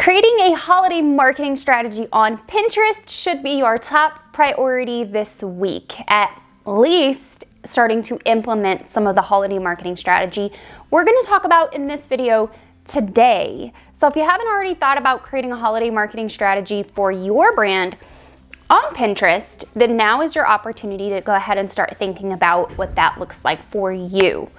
Creating a holiday marketing strategy on Pinterest should be your top priority this week, at least starting to implement some of the holiday marketing strategy we're going to talk about in this video today. So if you haven't already thought about creating a holiday marketing strategy for your brand on Pinterest, then now is your opportunity to go ahead and start thinking about what that looks like for you.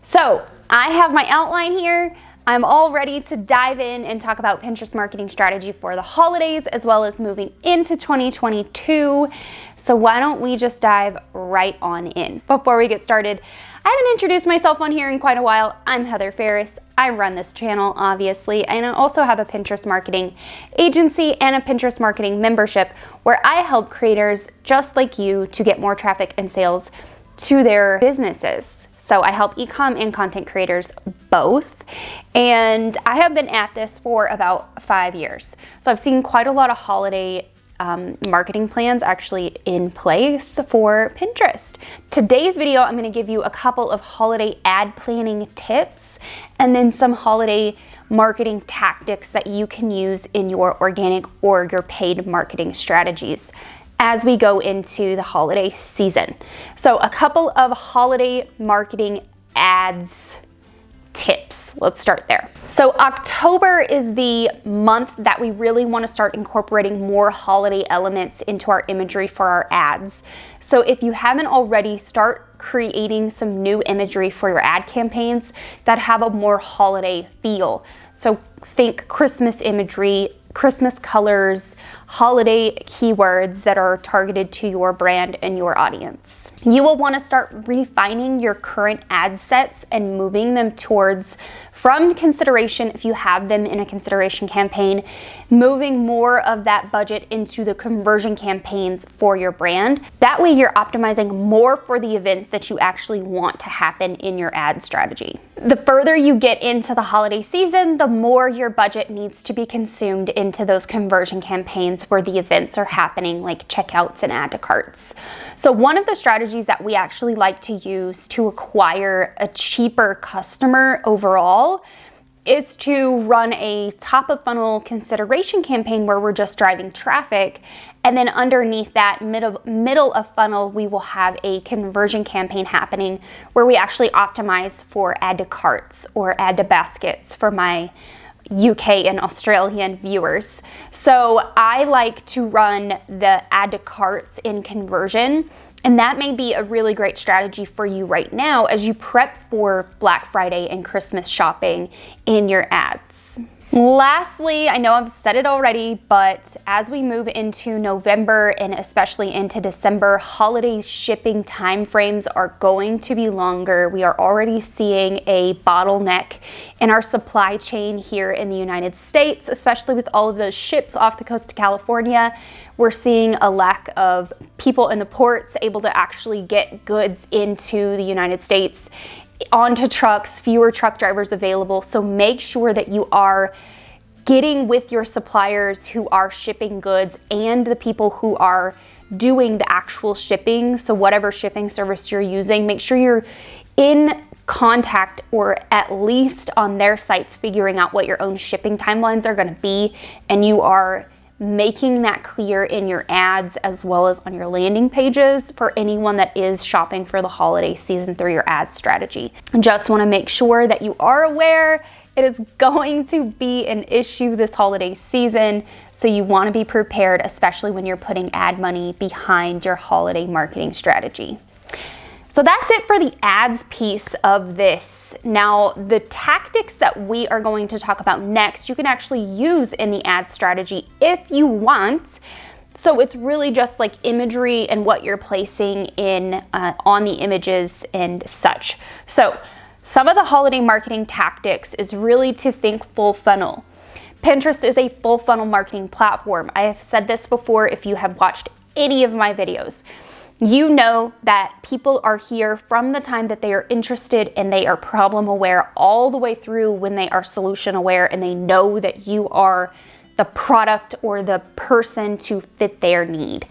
So I have my outline here. I'm all ready to dive in and talk about Pinterest marketing strategy for the holidays as well as moving into 2022. So why don't we just dive right on in? Before we get started, I haven't introduced myself on here in quite a while. I'm Heather Ferris. I run this channel, obviously, and I also have a Pinterest marketing agency and a Pinterest marketing membership where I help creators just like you to get more traffic and sales to their businesses. So I help e-com and content creators both, and I have been at this for about 5 years. So I've seen quite a lot of holiday marketing plans actually in place for Pinterest. Today's video, I'm going to give you a couple of holiday ad planning tips and then some holiday marketing tactics that you can use in your organic or your paid marketing strategies as we go into the holiday season. So a couple of holiday marketing ads tips. Let's start there. So October is the month that we really want to start incorporating more holiday elements into our imagery for our ads. So if you haven't already, start creating some new imagery for your ad campaigns that have a more holiday feel. So think Christmas imagery, Christmas colors, holiday keywords that are targeted to your brand and your audience. You will want to start refining your current ad sets and moving them towards, from consideration, if you have them in a consideration campaign, moving more of that budget into the conversion campaigns for your brand. That way you're optimizing more for the events that you actually want to happen in your ad strategy. The further you get into the holiday season, the more your budget needs to be consumed into those conversion campaigns where the events are happening, like checkouts and add to carts. So one of the strategies that we actually like to use to acquire a cheaper customer overall is to run a top of funnel consideration campaign where we're just driving traffic, and then underneath that middle of funnel we will have a conversion campaign happening where we actually optimize for add to carts or add to baskets for my UK and Australian viewers. So I like to run the add to carts in conversion, and that may be a really great strategy for you right now as you prep for Black Friday and Christmas shopping in your ads. Lastly, I know I've said it already, but as we move into November and especially into December, holiday shipping timeframes are going to be longer. We are already seeing a bottleneck in our supply chain here in the United States, especially with all of those ships off the coast of California. We're seeing a lack of people in the ports able to actually get goods into the United States onto trucks, fewer truck drivers available. So make sure that you are getting with your suppliers who are shipping goods and the people who are doing the actual shipping. So whatever shipping service you're using, make sure you're in contact or at least on their sites figuring out what your own shipping timelines are going to be, and you are making that clear in your ads as well as on your landing pages for anyone that is shopping for the holiday season through your ad strategy. Just want to make sure that you are aware it is going to be an issue this holiday season, so you want to be prepared, especially when you're putting ad money behind your holiday marketing strategy. So that's it for the ads piece of this. Now, the tactics that we are going to talk about next, you can actually use in the ad strategy if you want. So it's really just like imagery and what you're placing in on the images and such. So some of the holiday marketing tactics is really to think full funnel. Pinterest is a full funnel marketing platform. I have said this before if you have watched any of my videos. You know that people are here from the time that they are interested and they are problem aware all the way through when they are solution aware and they know that you are the product or the person to fit their need.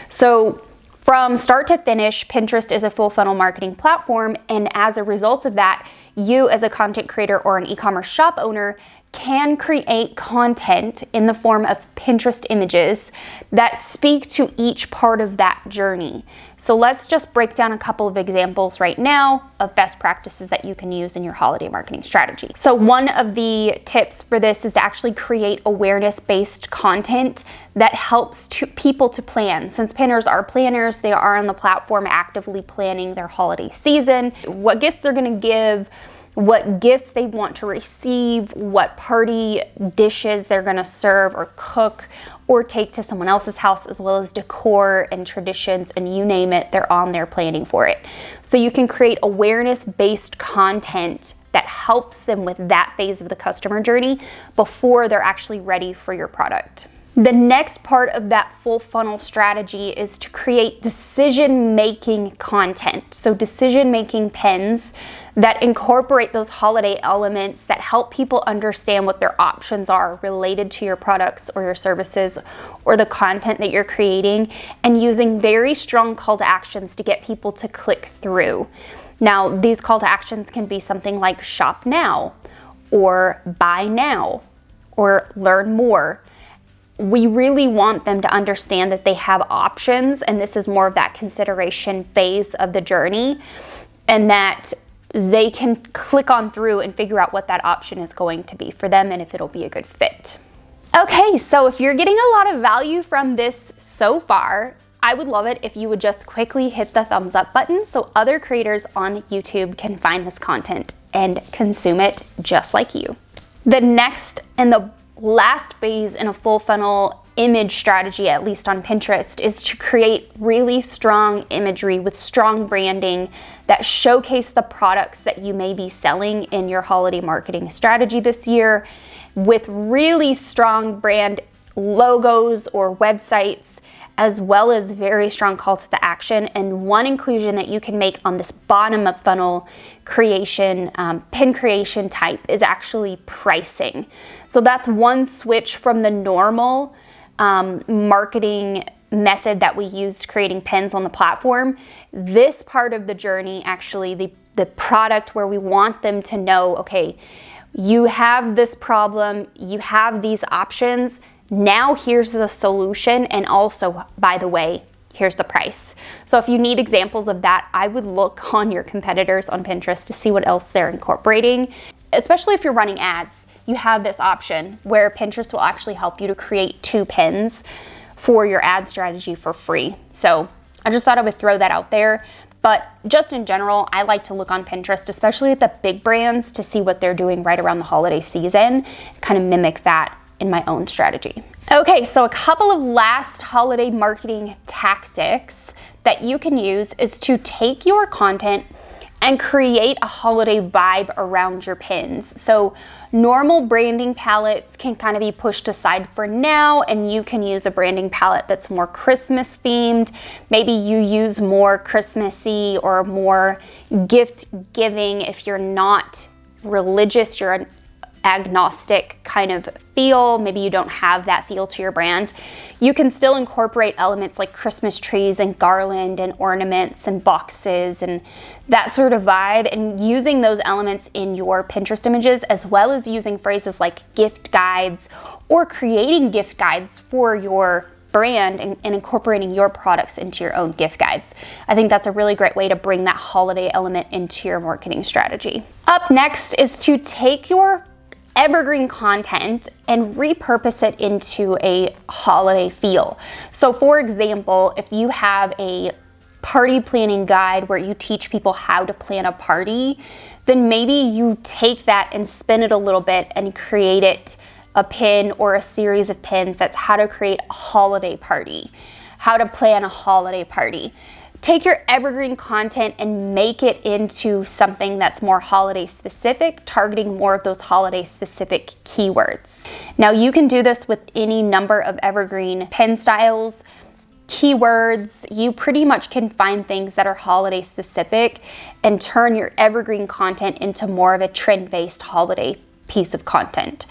So from start to finish, Pinterest is a full funnel marketing platform, and as a result of that, you as a content creator or an e-commerce shop owner can create content in the form of Pinterest images that speak to each part of that journey. So let's just break down a couple of examples right now of best practices that you can use in your holiday marketing strategy. So one of the tips for this is to actually create awareness-based content that helps people to plan. Since pinners are planners, they are on the platform actively planning their holiday season, what gifts they're gonna give, what gifts they want to receive, what party dishes they're gonna serve or cook or take to someone else's house, as well as decor and traditions, and you name it, they're on there planning for it. So you can create awareness-based content that helps them with that phase of the customer journey before they're actually ready for your product. The next part of that full funnel strategy is to create decision-making content. So decision-making pins that incorporate those holiday elements that help people understand what their options are related to your products or your services or the content that you're creating, and using very strong call to actions to get people to click through. Now, these call to actions can be something like shop now, or buy now, or learn more. We really want them to understand that they have options, and this is more of that consideration phase of the journey, and that they can click on through and figure out what that option is going to be for them and if it'll be a good fit. Okay, so if you're getting a lot of value from this so far, I would love it if you would just quickly hit the thumbs up button so other creators on YouTube can find this content and consume it just like you. The next and the last phase in a full funnel image strategy, at least on Pinterest, is to create really strong imagery with strong branding that showcase the products that you may be selling in your holiday marketing strategy this year, with really strong brand logos or websites, as well as very strong calls to action. And one inclusion that you can make on this bottom of funnel creation, pin creation type, is actually pricing. So that's one switch from the normal marketing method that we used creating pins on the platform. This part of the journey, actually the product where we want them to know, okay, you have this problem, you have these options, now here's the solution, and also, by the way, here's the price. So if you need examples of that, I would look on your competitors on Pinterest to see what else they're incorporating. Especially if you're running ads, you have this option where Pinterest will actually help you to create 2 pins for your ad strategy for free. So I just thought I would throw that out there. But just in general, I like to look on Pinterest, especially at the big brands, to see what they're doing right around the holiday season, kind of mimic that in my own strategy. Okay, so a couple of last holiday marketing tactics that you can use is to take your content and create a holiday vibe around your pins. So normal branding palettes can kind of be pushed aside for now, and you can use a branding palette that's more Christmas themed. Maybe you use more Christmassy or more gift giving if you're not religious, you're an agnostic kind of feel. Maybe you don't have that feel to your brand. You can still incorporate elements like Christmas trees and garland and ornaments and boxes and that sort of vibe, and using those elements in your Pinterest images, as well as using phrases like gift guides or creating gift guides for your brand and incorporating your products into your own gift guides. I think that's a really great way to bring that holiday element into your marketing strategy. Up next is to take your evergreen content and repurpose it into a holiday feel. So for example, if you have a party planning guide where you teach people how to plan a party, then maybe you take that and spin it a little bit and create it a pin or a series of pins that's how to create a holiday party, how to plan a holiday party. Take your evergreen content and make it into something that's more holiday specific, targeting more of those holiday specific keywords. Now you can do this with any number of evergreen pin styles, keywords. You pretty much can find things that are holiday specific and turn your evergreen content into more of a trend-based holiday piece of content.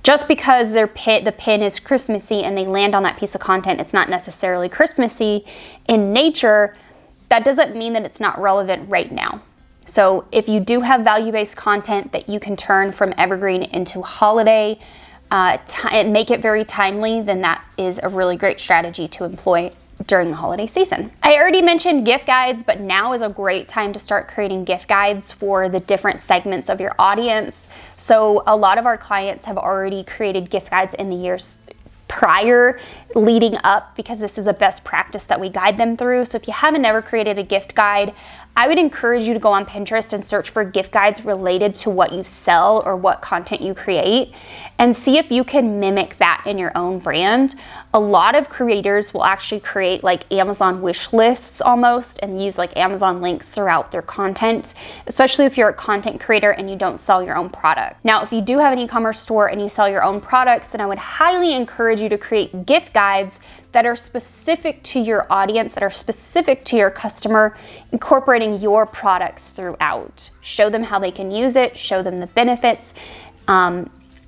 Just because the pin is Christmassy and they land on that piece of content, it's not necessarily Christmassy in nature. That doesn't mean that it's not relevant right now. So if you do have value-based content that you can turn from evergreen into holiday and make it very timely, then that is a really great strategy to employ during the holiday season. I already mentioned gift guides, but now is a great time to start creating gift guides for the different segments of your audience. So a lot of our clients have already created gift guides in the years prior, leading up, because this is a best practice that we guide them through. So if you haven't ever created a gift guide, I would encourage you to go on Pinterest and search for gift guides related to what you sell or what content you create, and see if you can mimic that in your own brand. A lot of creators will actually create like Amazon wish lists almost and use like Amazon links throughout their content, especially if you're a content creator and you don't sell your own product. Now, if you do have an e-commerce store and you sell your own products, then I would highly encourage you to create gift guides that are specific to your audience, that are specific to your customer, incorporating your products throughout. Show them how they can use it, show them the benefits,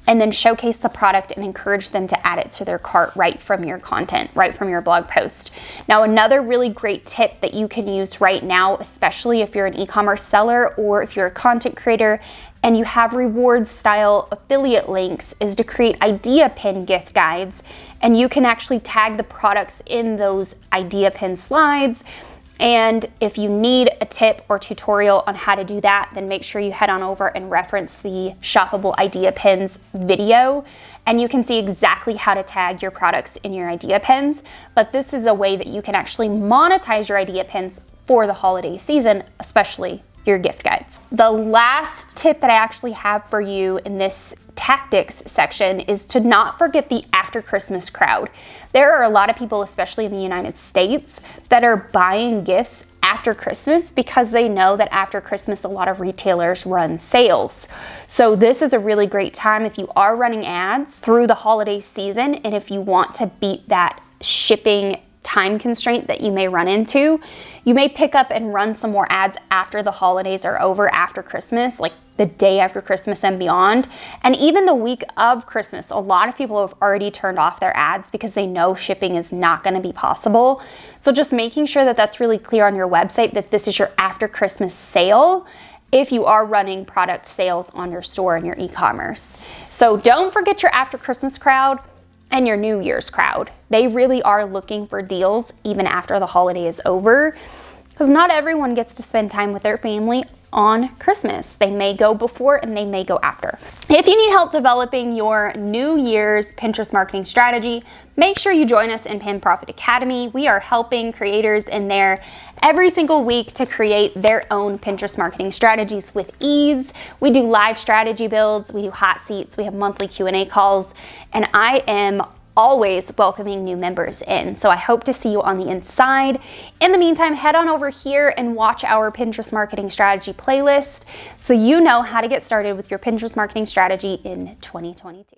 and then showcase the product and encourage them to add it to their cart right from your content, right from your blog post. Now, another really great tip that you can use right now, especially if you're an e-commerce seller or if you're a content creator and you have reward style affiliate links, is to create idea pin gift guides. And you can actually tag the products in those idea pin slides. And if you need a tip or tutorial on how to do that, then make sure you head on over and reference the shoppable idea pins video, and you can see exactly how to tag your products in your idea pins. But this is a way that you can actually monetize your idea pins for the holiday season, especially your gift guides. The last tip that I actually have for you in this tactics section is to not forget the after Christmas crowd. There are a lot of people, especially in the United States, that are buying gifts after Christmas because they know that after Christmas a lot of retailers run sales. So this is a really great time if you are running ads through the holiday season, and if you want to beat that shipping time constraint that you may run into, you may pick up and run some more ads after the holidays are over, after Christmas, like the day after Christmas and beyond. And even the week of Christmas, a lot of people have already turned off their ads because they know shipping is not going to be possible. So just making sure that that's really clear on your website that this is your after Christmas sale if you are running product sales on your store and your e-commerce. So don't forget your after Christmas crowd and your New Year's crowd. They really are looking for deals even after the holiday is over, because not everyone gets to spend time with their family on Christmas. They may go before and they may go after. If you need help developing your New Year's Pinterest marketing strategy, make sure you join us in Pin Profit Academy. We are helping creators in there every single week to create their own Pinterest marketing strategies with ease. We do live strategy builds, we do hot seats, we have monthly Q&A calls, and I am always welcoming new members in. So I hope to see you on the inside. In the meantime, head on over here and watch our Pinterest marketing strategy playlist so you know how to get started with your Pinterest marketing strategy in 2022.